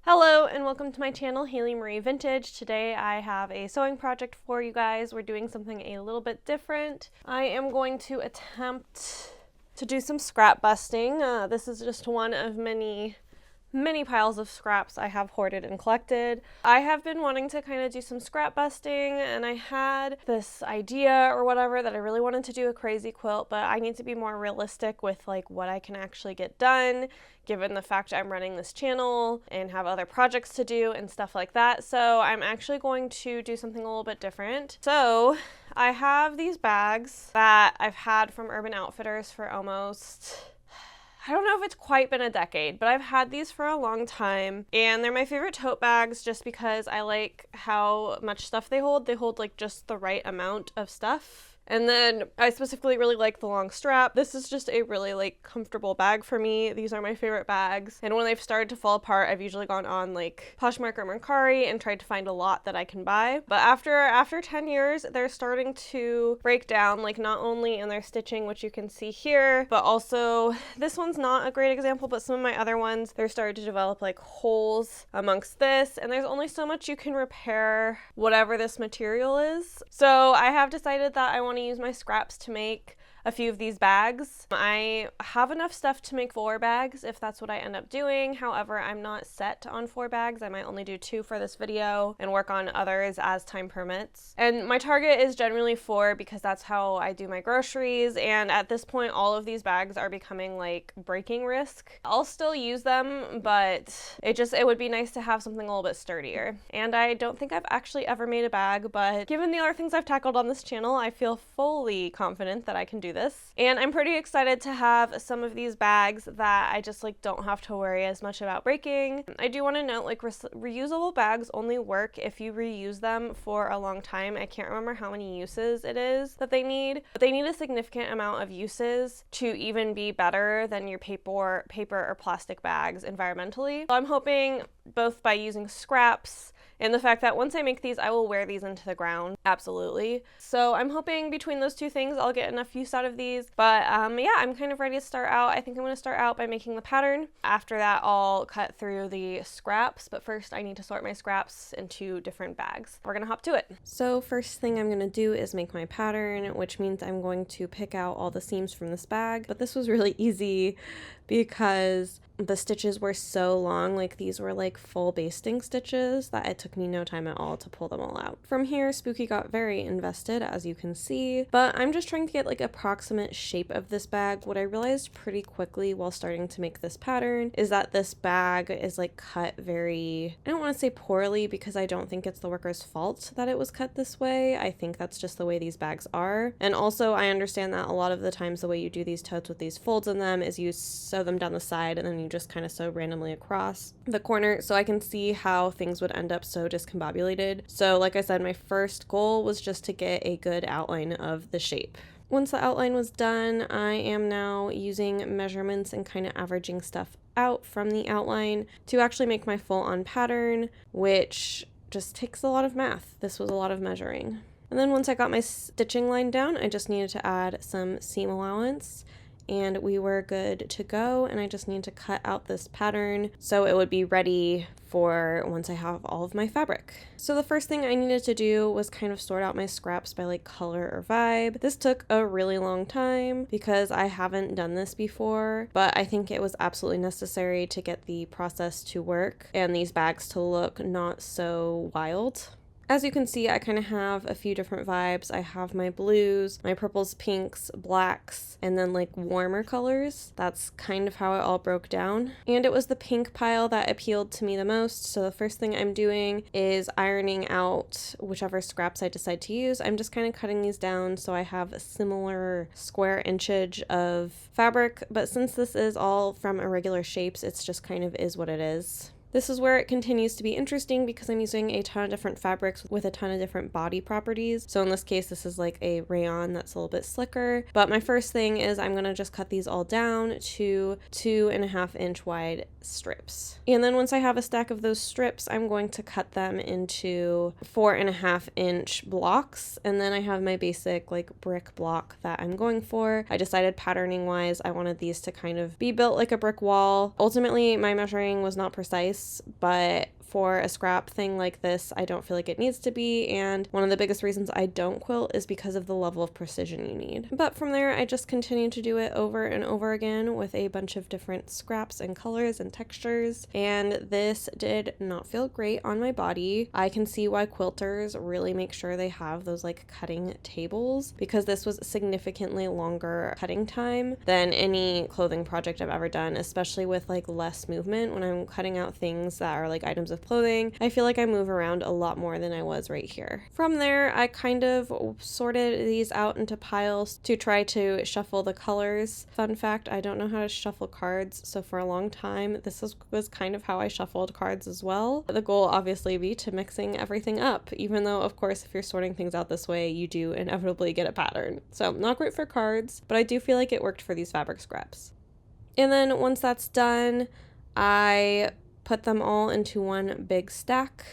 Hello and welcome to my channel, Haylee Marie Vintage. Today I have a sewing project for you guys. We're doing something a little bit different. I am going to attempt to do some scrap busting. This is just one of many piles of scraps I have hoarded and collected. I have been wanting to kind of do some scrap busting, and I had this idea or whatever that I really wanted to do a crazy quilt, but I need to be more realistic with like what I can actually get done given the fact I'm running this channel and have other projects to do and stuff like that. So I'm actually going to do something a little bit different. So I have these bags that I've had from Urban Outfitters for almost, I don't know if it's quite been a decade, but I've had these for a long time, and they're my favorite tote bags just because I like how much stuff they hold. They hold like just the right amount of stuff. And then I specifically really like the long strap. This is just a really like comfortable bag for me. These are my favorite bags. And when they've started to fall apart, I've usually gone on like Poshmark or Mercari and tried to find a lot that I can buy. But after 10 years, they're starting to break down, like not only in their stitching, which you can see here, but also this one's not a great example, but some of my other ones, they're starting to develop like holes amongst this. And there's only so much you can repair whatever this material is. So I have decided that I want to use my scraps to make a few of these bags. I have enough stuff to make 4 bags if that's what I end up doing. However, I'm not set on 4 bags. I might only do 2 for this video and work on others as time permits. And my target is generally 4 because that's how I do my groceries. And at this point, all of these bags are becoming like breaking risk. I'll still use them, but it would be nice to have something a little bit sturdier. And I don't think I've actually ever made a bag, but given the other things I've tackled on this channel, I feel fully confident that I can do this. And I'm pretty excited to have some of these bags that I just like don't have to worry as much about breaking. I do want to note like reusable bags only work if you reuse them for a long time. I can't remember how many uses it is that they need, but they need a significant amount of uses to even be better than your paper or plastic bags environmentally. So I'm hoping both by using scraps and the fact that once I make these, I will wear these into the ground. Absolutely. So I'm hoping between those two things, I'll get enough use out of these. But yeah, I'm kind of ready to start out. I think I'm going to start out by making the pattern. After that, I'll cut through the scraps. But first, I need to sort my scraps into different bags. We're going to hop to it. So first thing I'm going to do is make my pattern, which means I'm going to pick out all the seams from this bag. But this was really easy because the stitches were so long, like these were like full basting stitches, that it took me no time at all to pull them all out. From here, Spooky got very invested, as you can see, but I'm just trying to get like approximate shape of this bag. What I realized pretty quickly while starting to make this pattern is that this bag is like cut very, I don't want to say poorly because I don't think it's the worker's fault that it was cut this way. I think that's just the way these bags are. And also I understand that a lot of the times the way you do these totes with these folds in them is you sew them down the side and then you just kind of sew randomly across the corner, so I can see how things would end up so discombobulated. So like I said, my first goal was just to get a good outline of the shape. Once the outline was done, I am now using measurements and kind of averaging stuff out from the outline to actually make my full-on pattern, which just takes a lot of math. This was a lot of measuring. And then once I got my stitching line down, I just needed to add some seam allowance, and we were good to go. And I just need to cut out this pattern so it would be ready for once I have all of my fabric. So the first thing I needed to do was kind of sort out my scraps by like color or vibe. This took a really long time because I haven't done this before, but I think it was absolutely necessary to get the process to work and these bags to look not so wild. As you can see, I kind of have a few different vibes. I have my blues, my purples, pinks, blacks, and then like warmer colors. That's kind of how it all broke down. And it was the pink pile that appealed to me the most. So the first thing I'm doing is ironing out whichever scraps I decide to use. I'm just kind of cutting these down so I have a similar square inchage of fabric. But since this is all from irregular shapes, it's just kind of is what it is. This is where it continues to be interesting because I'm using a ton of different fabrics with a ton of different body properties. So in this case, this is like a rayon that's a little bit slicker. But my first thing is I'm gonna just cut these all down to 2.5 inch wide strips. And then once I have a stack of those strips, I'm going to cut them into 4.5 inch blocks. And then I have my basic like brick block that I'm going for. I decided patterning wise, I wanted these to kind of be built like a brick wall. Ultimately, my measuring was not precise. nice, but for a scrap thing like this, I don't feel like it needs to be, and one of the biggest reasons I don't quilt is because of the level of precision you need. But from there, I just continue to do it over and over again with a bunch of different scraps and colors and textures, and this did not feel great on my body. I can see why quilters really make sure they have those like cutting tables, because this was significantly longer cutting time than any clothing project I've ever done, especially with like less movement. When I'm cutting out things that are like items of clothing, I feel like I move around a lot more than I was right here. From there, I kind of sorted these out into piles to try to shuffle the colors. Fun fact, I don't know how to shuffle cards, so for a long time this was kind of how I shuffled cards as well. The goal obviously be to mixing everything up, even though of course if you're sorting things out this way you do inevitably get a pattern. So not great for cards, but I do feel like it worked for these fabric scraps. And then once that's done, I put them all into one big stack.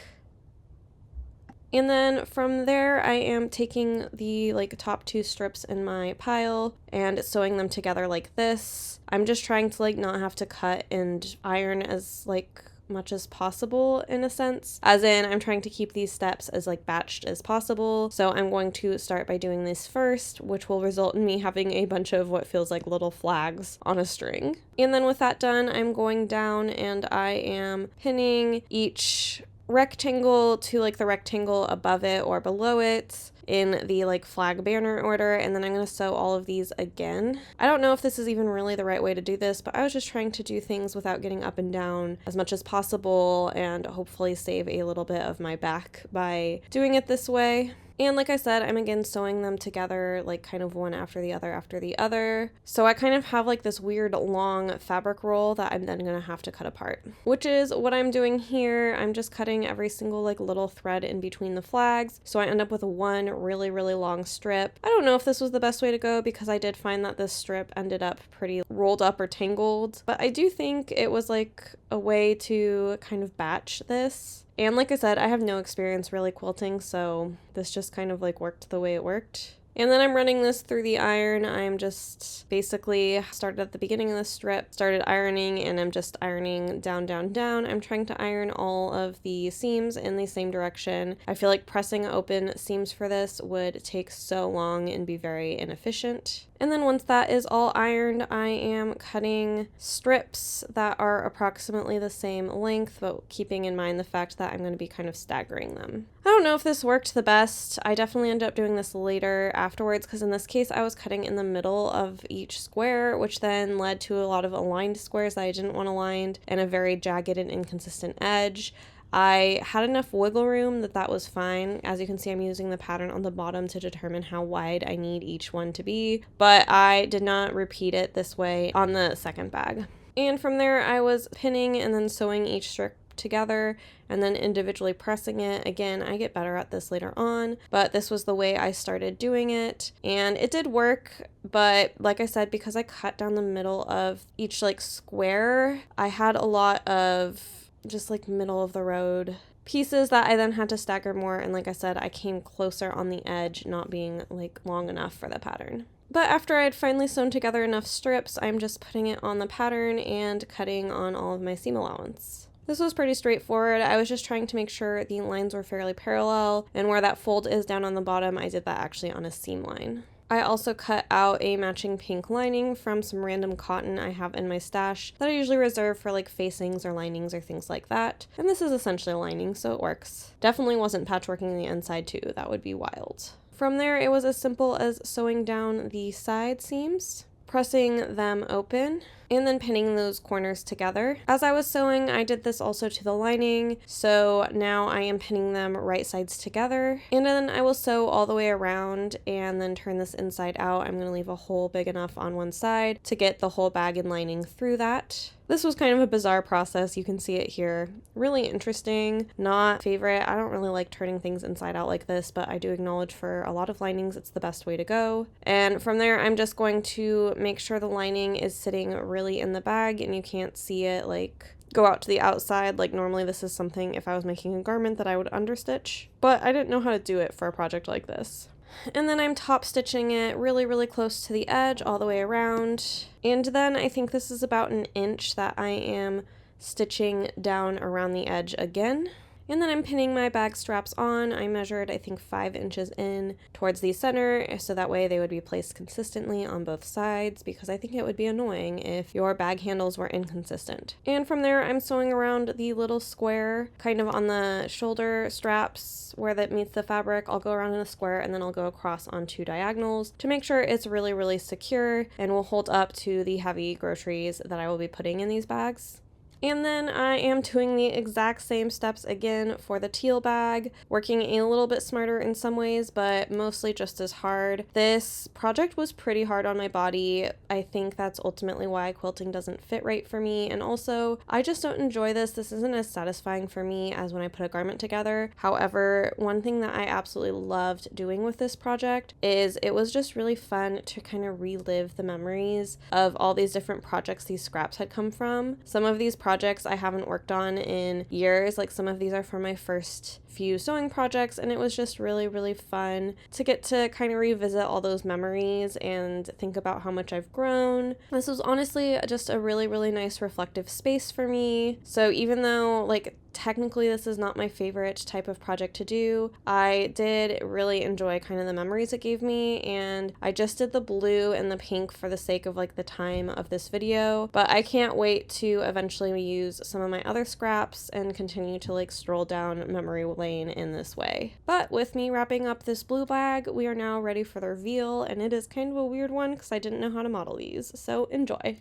And then from there, I am taking the like top 2 strips in my pile and sewing them together like this. I'm just trying to like not have to cut and iron as like much as possible, in a sense, as in I'm trying to keep these steps as like batched as possible. So I'm going to start by doing this first, which will result in me having a bunch of what feels like little flags on a string. And then with that done, I'm going down and I am pinning each rectangle to like the rectangle above it or below it in the like flag banner order, and then I'm going to sew all of these again. I don't know if this is even really the right way to do this, but I was just trying to do things without getting up and down as much as possible and hopefully save a little bit of my back by doing it this way. And like I said, I'm again sewing them together like kind of one after the other. So I kind of have like this weird long fabric roll that I'm then going to have to cut apart, which is what I'm doing here. I'm just cutting every single like little thread in between the flags. So I end up with one really long strip. I don't know if this was the best way to go because I did find that this strip ended up pretty rolled up or tangled, but I do think it was like a way to kind of batch this. And like I said, I have no experience really quilting, so this just kind of like worked the way it worked. And then I'm running this through the iron. I'm just basically started at the beginning of the strip, started ironing, and I'm just ironing down. I'm trying to iron all of the seams in the same direction. I feel like pressing open seams for this would take so long and be very inefficient. And then once that is all ironed, I am cutting strips that are approximately the same length, but keeping in mind the fact that I'm going to be kind of staggering them. I don't know if this worked the best. I definitely ended up doing this later afterwards, because in this case I was cutting in the middle of each square, which then led to a lot of aligned squares that I didn't want aligned and a very jagged and inconsistent edge. I had enough wiggle room that was fine. As you can see, I'm using the pattern on the bottom to determine how wide I need each one to be, but I did not repeat it this way on the second bag. And from there, I was pinning and then sewing each strip together and then individually pressing it. Again, I get better at this later on, but this was the way I started doing it, and it did work. But like I said, because I cut down the middle of each like square, I had a lot of just like middle of the road pieces that I then had to stagger more, and like I said, I came closer on the edge, not being like long enough for the pattern. But after I had finally sewn together enough strips, I'm just putting it on the pattern and cutting on all of my seam allowance. This was pretty straightforward. I was just trying to make sure the lines were fairly parallel, and where that fold is down on the bottom, I did that actually on a seam line. I also cut out a matching pink lining from some random cotton I have in my stash that I usually reserve for like facings or linings or things like that. And this is essentially a lining, so it works. Definitely wasn't patchworking the inside too. That would be wild. From there, it was as simple as sewing down the side seams, pressing them open, and then pinning those corners together. As I was sewing, I did this also to the lining, so now I am pinning them right sides together, and then I will sew all the way around and then turn this inside out. I'm going to leave a hole big enough on one side to get the whole bag and lining through that. This was kind of a bizarre process. You can see it here. Really interesting. Not favorite. I don't really like turning things inside out like this, but I do acknowledge for a lot of linings it's the best way to go. And from there, I'm just going to make sure the lining is sitting really in the bag and you can't see it like go out to the outside. Like normally this is something if I was making a garment that I would understitch, but I didn't know how to do it for a project like this. And then I'm top stitching it really close to the edge all the way around. And then I think this is about an inch that I am stitching down around the edge again. And then I'm pinning my bag straps on. I measured, I think, 5 inches in towards the center, so that way they would be placed consistently on both sides, because I think it would be annoying if your bag handles were inconsistent. And from there, I'm sewing around the little square, kind of on the shoulder straps where that meets the fabric. I'll go around in a square, and then I'll go across on 2 diagonals to make sure it's really, really secure and will hold up to the heavy groceries that I will be putting in these bags. And then I am doing the exact same steps again for the teal bag, working a little bit smarter in some ways, but mostly just as hard. This project was pretty hard on my body. I think that's ultimately why quilting doesn't fit right for me. And also, I just don't enjoy this. This isn't as satisfying for me as when I put a garment together. However, one thing that I absolutely loved doing with this project is it was just really fun to kind of relive the memories of all these different projects these scraps had come from. Some of these projects I haven't worked on in years. Like, some of these are from my first few sewing projects, and it was just really, really fun to get to kind of revisit all those memories and think about how much I've grown. This was honestly just a really, really nice reflective space for me. So even though, like, technically this is not my favorite type of project to do, I did really enjoy kind of the memories it gave me, and I just did the blue and the pink for the sake of like the time of this video, but I can't wait to eventually use some of my other scraps and continue to like stroll down memory lane in this way. But with me wrapping up this blue bag, we are now ready for the reveal, and it is kind of a weird one because I didn't know how to model these, so enjoy.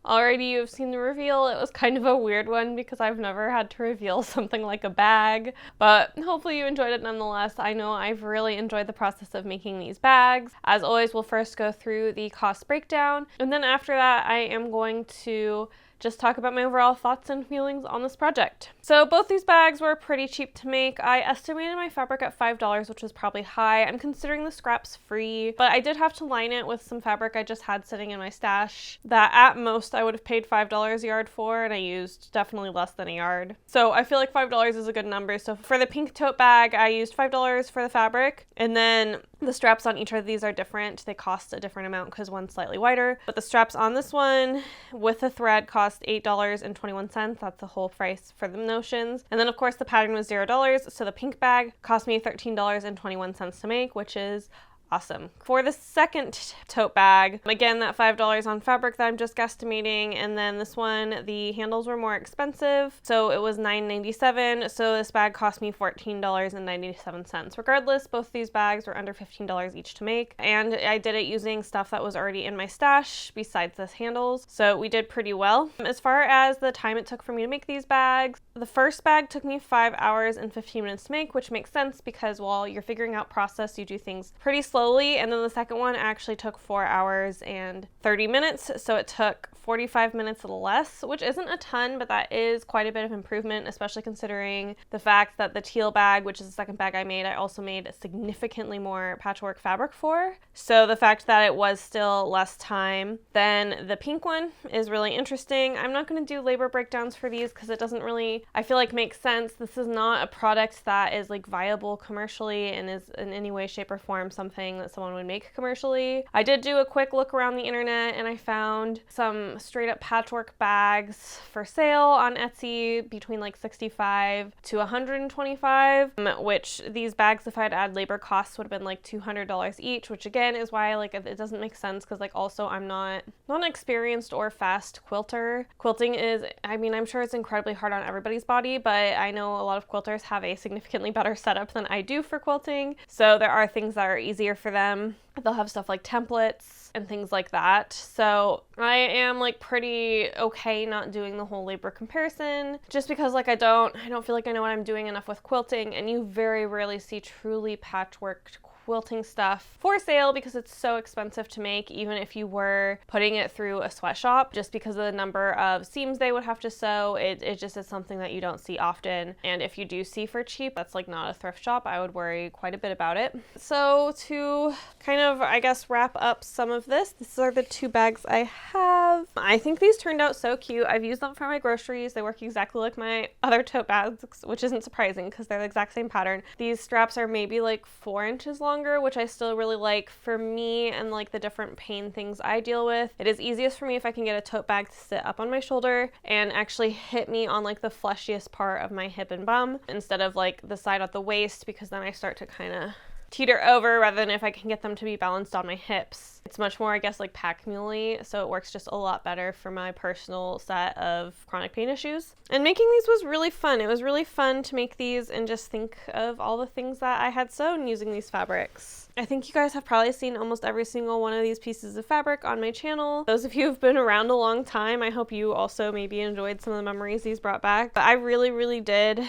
Alrighty, you've seen the reveal. It was kind of a weird one because I've never had to reveal something like a bag, but hopefully you enjoyed it nonetheless. I know I've really enjoyed the process of making these bags. As always, we'll first go through the cost breakdown, and then after that I am going to just talk about my overall thoughts and feelings on this project. So both these bags were pretty cheap to make. I estimated my fabric at $5, which was probably high. I'm considering the scraps free, but I did have to line it with some fabric I just had sitting in my stash that at most I would have paid $5 a yard for, and I used definitely less than a yard. So I feel like $5 is a good number. So for the pink tote bag, I used $5 for the fabric, and then the straps on each of these are different. They cost a different amount because one's slightly wider, but the straps on this one with the thread cost $8.21. That's the whole price for the notions. And then of course the pattern was $0. So the pink bag cost me $13.21 to make, which is awesome. For the second tote bag, again, that $5 on fabric that I'm just guesstimating, and then this one, the handles were more expensive, so it was $9.97, so this bag cost me $14.97. Regardless, both these bags were under $15 each to make, and I did it using stuff that was already in my stash besides this handles, so we did pretty well. As far as the time it took for me to make these bags, the first bag took me 5 hours and 15 minutes to make, which makes sense because while you're figuring out process, you do things pretty slowly, and then the second one actually took 4 hours and 30 minutes, so it took 45 minutes less, which isn't a ton, but that is quite a bit of improvement, especially considering the fact that the teal bag, which is the second bag I made, I also made significantly more patchwork fabric for. So the fact that it was still less time. Then the pink one is really interesting. I'm not going to do labor breakdowns for these because it doesn't really, I feel like, make sense. This is not a product that is like viable commercially and is in any way, shape, or form something that someone would make commercially. I did do a quick look around the internet and I found some straight up patchwork bags for sale on Etsy between like $65 to $125, which these bags, if I had add labor costs, would have been like $200 each, which again is why like it doesn't make sense because like also I'm not an experienced or fast quilter. Quilting is, I mean, I'm sure it's incredibly hard on everybody Marie's body, but I know a lot of quilters have a significantly better setup than I do for quilting. So there are things that are easier for them. They'll have stuff like templates and things like that. So I am like pretty okay not doing the whole labor comparison, just because like I don't feel like I know what I'm doing enough with quilting, and you very rarely see truly patchworked quilting stuff for sale because it's so expensive to make, even if you were putting it through a sweatshop, just because of the number of seams they would have to sew. It just is something that you don't see often, and if you do see for cheap, that's like not a thrift shop, I would worry quite a bit about it. So to kind of, I guess, wrap up some of this, these are the 2 bags I have. I think these turned out so cute. I've used them for my groceries. They work exactly like my other tote bags, which isn't surprising because they're the exact same pattern. These straps are maybe like 4 inches long, which I still really like for me and like the different pain things I deal with. It is easiest for me if I can get a tote bag to sit up on my shoulder and actually hit me on like the fleshiest part of my hip and bum instead of like the side at the waist, because then I start to kind of teeter over rather than if I can get them to be balanced on my hips. It's much more, I guess, like pack mule-y, so it works just a lot better for my personal set of chronic pain issues. And making these was really fun. It was really fun to make these and just think of all the things that I had sewn using these fabrics. I think you guys have probably seen almost every single one of these pieces of fabric on my channel. Those of you who've been around a long time, I hope you also maybe enjoyed some of the memories these brought back. But I really, really did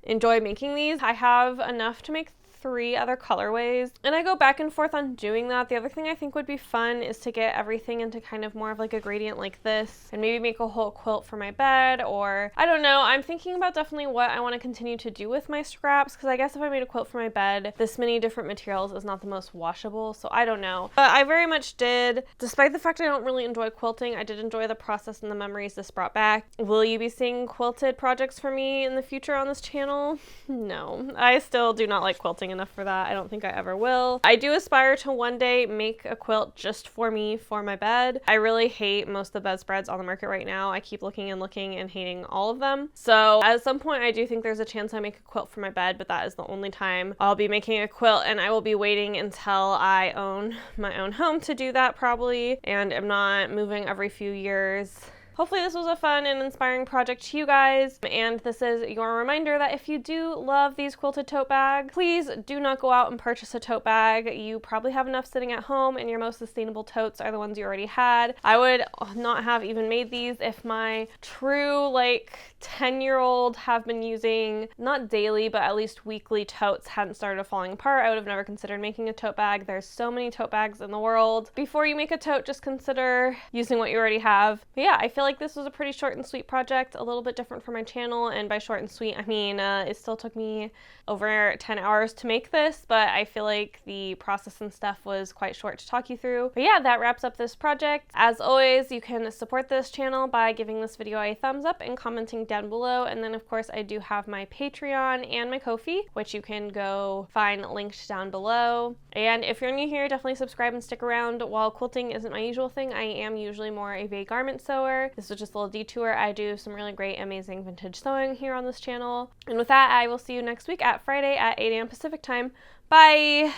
enjoy making these. I have enough to make 3 other colorways, and I go back and forth on doing that. The other thing I think would be fun is to get everything into kind of more of like a gradient like this and maybe make a whole quilt for my bed, or I don't know. I'm thinking about definitely what I want to continue to do with my scraps, because I guess if I made a quilt for my bed, this many different materials is not the most washable, so I don't know. But I very much did, despite the fact I don't really enjoy quilting, I did enjoy the process and the memories this brought back. Will you be seeing quilted projects for me in the future on this channel? No, I still do not like quilting enough for that. I don't think I ever will. I do aspire to one day make a quilt just for me for my bed. I really hate most of the bedspreads on the market right now. I keep looking and hating all of them. So at some point I do think there's a chance I make a quilt for my bed, but that is the only time I'll be making a quilt, and I will be waiting until I own my own home to do that probably, and I'm not moving every few years. Hopefully this was a fun and inspiring project to you guys, and this is your reminder that if you do love these quilted tote bags, please do not go out and purchase a tote bag. You probably have enough sitting at home, and your most sustainable totes are the ones you already had. I would not have even made these if my true like 10-year-old have been using, not daily, but at least weekly totes hadn't started falling apart. I would have never considered making a tote bag. There's so many tote bags in the world. Before you make a tote, just consider using what you already have. But yeah, I feel like this was a pretty short and sweet project, a little bit different for my channel, and by short and sweet, I mean it still took me over 10 hours to make this, but I feel like the process and stuff was quite short to talk you through. But yeah, that wraps up this project. As always, you can support this channel by giving this video a thumbs up and commenting down below, and then of course I do have my Patreon and my Ko-fi, which you can go find linked down below. And if you're new here, definitely subscribe and stick around. While quilting isn't my usual thing, I am usually more of a garment sewer. This was just a little detour. I do some really great, amazing vintage sewing here on this channel. And with that, I will see you next week at Friday at 8 a.m. Pacific time. Bye!